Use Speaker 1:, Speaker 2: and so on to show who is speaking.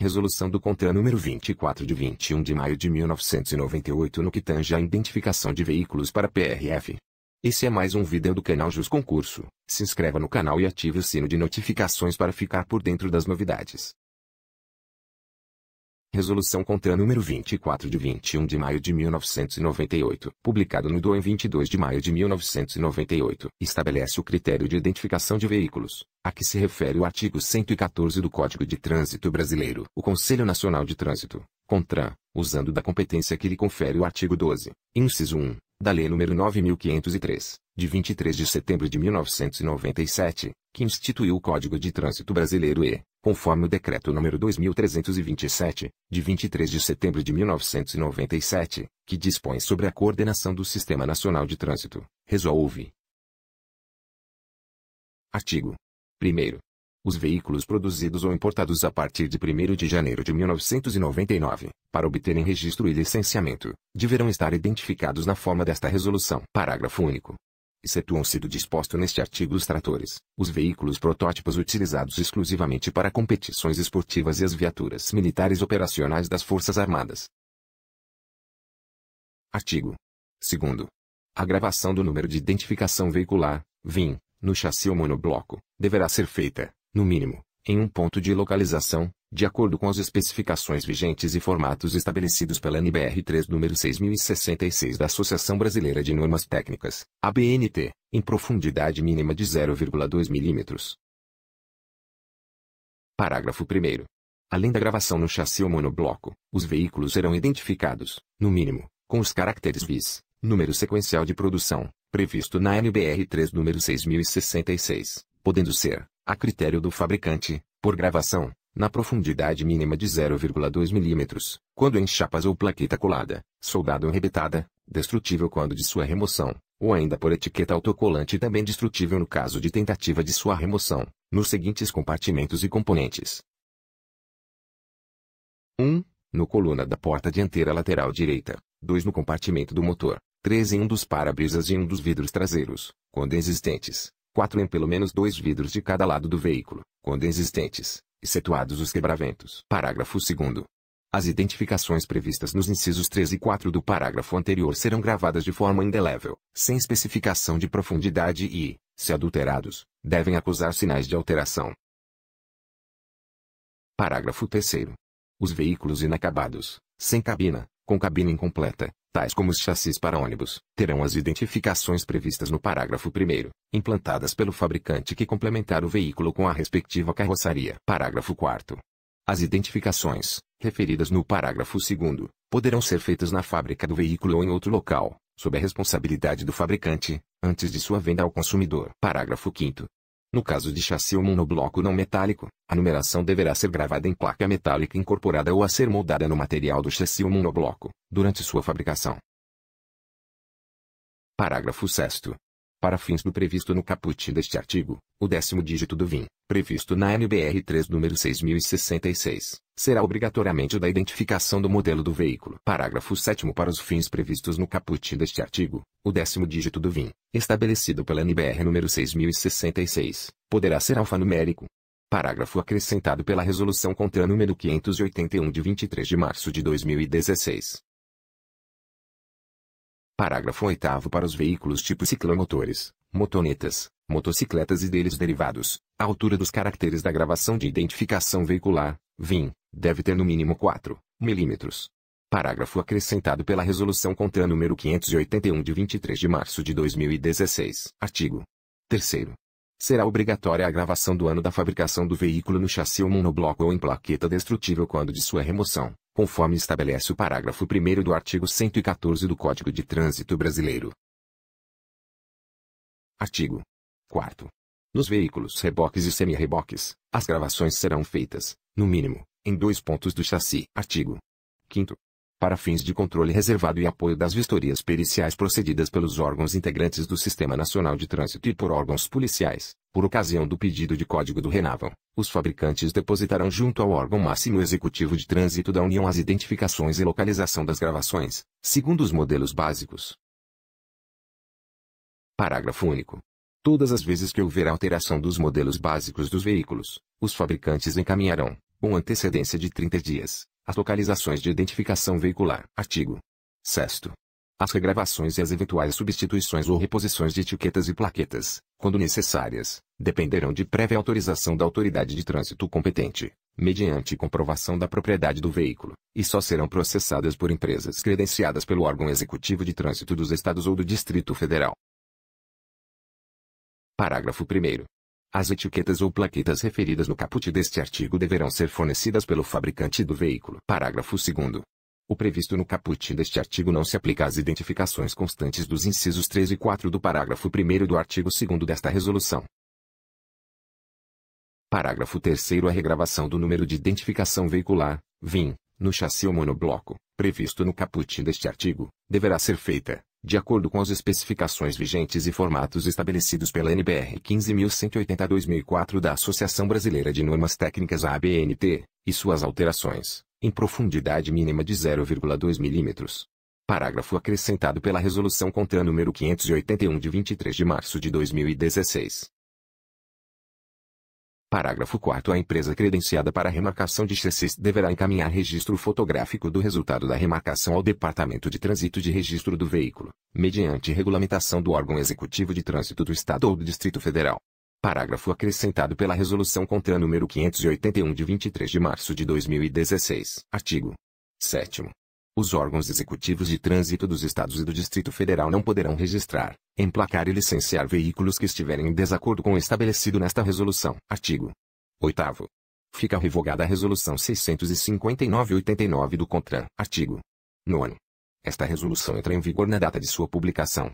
Speaker 1: Resolução do CONTRAN número 24 de 21 de maio de 1998 no que tange à identificação de veículos para PRF. Esse é mais um vídeo do canal Jus Concurso. Se inscreva no canal e ative o sino de notificações para ficar por dentro das novidades. Resolução CONTRAN número 24 de 21 de maio de 1998, publicado no DOE em 22 de maio de 1998, estabelece o critério de identificação de veículos, a que se refere o artigo 114 do Código de Trânsito Brasileiro. O Conselho Nacional de Trânsito, CONTRAN, usando da competência que lhe confere o artigo 12, inciso 1, da Lei nº 9.503, de 23 de setembro de 1997, que instituiu o Código de Trânsito Brasileiro e, conforme o Decreto nº 2.327, de 23 de setembro de 1997, que dispõe sobre a coordenação do Sistema Nacional de Trânsito, resolve. Artigo 1º. Os veículos produzidos ou importados a partir de 1º de janeiro de 1999, para obterem registro e licenciamento, deverão estar identificados na forma desta resolução. Parágrafo único. Excetuam-se do disposto neste artigo os tratores, os veículos protótipos utilizados exclusivamente para competições esportivas e as viaturas militares operacionais das Forças Armadas. Artigo 2º. A gravação do número de identificação veicular, VIN, no chassi ou monobloco, deverá ser feita, no mínimo, em um ponto de localização, de acordo com as especificações vigentes e formatos estabelecidos pela NBR-3 número 6066 da Associação Brasileira de Normas Técnicas, ABNT, em profundidade mínima de 0,2 mm. Parágrafo 1º. Além da gravação no chassi ou monobloco, os veículos serão identificados, no mínimo, com os caracteres VIS, número sequencial de produção, previsto na NBR-3 número 6066, podendo ser, a critério do fabricante, por gravação, na profundidade mínima de 0,2 mm, quando em chapas ou plaqueta colada, soldado ou arrebentada, destrutível quando de sua remoção, ou ainda por etiqueta autocolante e também destrutível no caso de tentativa de sua remoção, nos seguintes compartimentos e componentes. 1. No coluna da porta dianteira lateral direita, 2 no compartimento do motor, 3 em um dos para-brisas e um dos vidros traseiros, quando existentes, 4 em pelo menos 2 vidros de cada lado do veículo, quando existentes, excetuados os quebraventos. Parágrafo 2º. As identificações previstas nos incisos 3 e 4 do parágrafo anterior serão gravadas de forma indelével, sem especificação de profundidade e, se adulterados, devem acusar sinais de alteração. Parágrafo 3º. Os veículos inacabados, sem cabina, com cabina incompleta, tais como os chassis para ônibus, terão as identificações previstas no parágrafo 1º, implantadas pelo fabricante que complementar o veículo com a respectiva carroçaria. Parágrafo 4º. As identificações, referidas no parágrafo 2º, poderão ser feitas na fábrica do veículo ou em outro local, sob a responsabilidade do fabricante, antes de sua venda ao consumidor. Parágrafo 5º. No caso de chassi ou monobloco não metálico, a numeração deverá ser gravada em placa metálica incorporada ou a ser moldada no material do chassi ou monobloco, durante sua fabricação. Parágrafo 6º. Para fins do previsto no caput deste artigo, o 10º dígito do VIN, previsto na NBR-3 número 6066, será obrigatoriamente o da identificação do modelo do veículo. Parágrafo 7º. Para os fins previstos no caput deste artigo, o 10º dígito do VIN, estabelecido pela NBR número 6066, poderá ser alfanumérico. Parágrafo acrescentado pela Resolução CONTRAN número 581 de 23 de março de 2016. Parágrafo 8º. Para os veículos tipo ciclomotores, motonetas, motocicletas e deles derivados, a altura dos caracteres da gravação de identificação veicular, VIN, deve ter no mínimo 4 mm. Parágrafo acrescentado pela Resolução CONTRAN número 581 de 23 de março de 2016. Artigo 3º. Será obrigatória a gravação do ano da fabricação do veículo no chassi ou monobloco ou em plaqueta destrutível quando de sua remoção, conforme estabelece o parágrafo 1º do artigo 114 do Código de Trânsito Brasileiro. Artigo 4º. Nos veículos reboques e semi-reboques, as gravações serão feitas, no mínimo, em 2 pontos do chassi. Artigo 5º. Para fins de controle reservado e apoio das vistorias periciais procedidas pelos órgãos integrantes do Sistema Nacional de Trânsito e por órgãos policiais, por ocasião do pedido de código do RENAVAL, os fabricantes depositarão junto ao órgão máximo executivo de trânsito da União as identificações e localização das gravações, segundo os modelos básicos. Parágrafo único. Todas as vezes que houver alteração dos modelos básicos dos veículos, os fabricantes encaminharão, com antecedência de 30 dias, as localizações de identificação veicular. Artigo 6º. As regravações e as eventuais substituições ou reposições de etiquetas e plaquetas, quando necessárias, dependerão de prévia autorização da autoridade de trânsito competente, mediante comprovação da propriedade do veículo, e só serão processadas por empresas credenciadas pelo órgão executivo de trânsito dos Estados ou do Distrito Federal. Parágrafo 1º. As etiquetas ou plaquetas referidas no caput deste artigo deverão ser fornecidas pelo fabricante do veículo. Parágrafo 2º. O previsto no caput deste artigo não se aplica às identificações constantes dos incisos 3 e 4 do parágrafo 1º do artigo 2º desta resolução. Parágrafo 3º. A regravação do número de identificação veicular, VIN, no chassi ou monobloco, previsto no caput deste artigo, deverá ser feita, de acordo com as especificações vigentes e formatos estabelecidos pela NBR 15.180/2004 da Associação Brasileira de Normas Técnicas ABNT, e suas alterações, em profundidade mínima de 0,2 mm. Parágrafo acrescentado pela Resolução CONTRAN número 581 de 23 de março de 2016. Parágrafo 4º. A empresa credenciada para a remarcação de chassis deverá encaminhar registro fotográfico do resultado da remarcação ao Departamento de Trânsito de Registro do Veículo, mediante regulamentação do órgão executivo de trânsito do Estado ou do Distrito Federal. Parágrafo acrescentado pela Resolução CONTRAN número 581 de 23 de março de 2016. Artigo 7º. Os órgãos executivos de trânsito dos Estados e do Distrito Federal não poderão registrar, emplacar e licenciar veículos que estiverem em desacordo com o estabelecido nesta resolução. Artigo 8º. Fica revogada a Resolução 659/89 do CONTRAN. Artigo 9º. Esta resolução entra em vigor na data de sua publicação.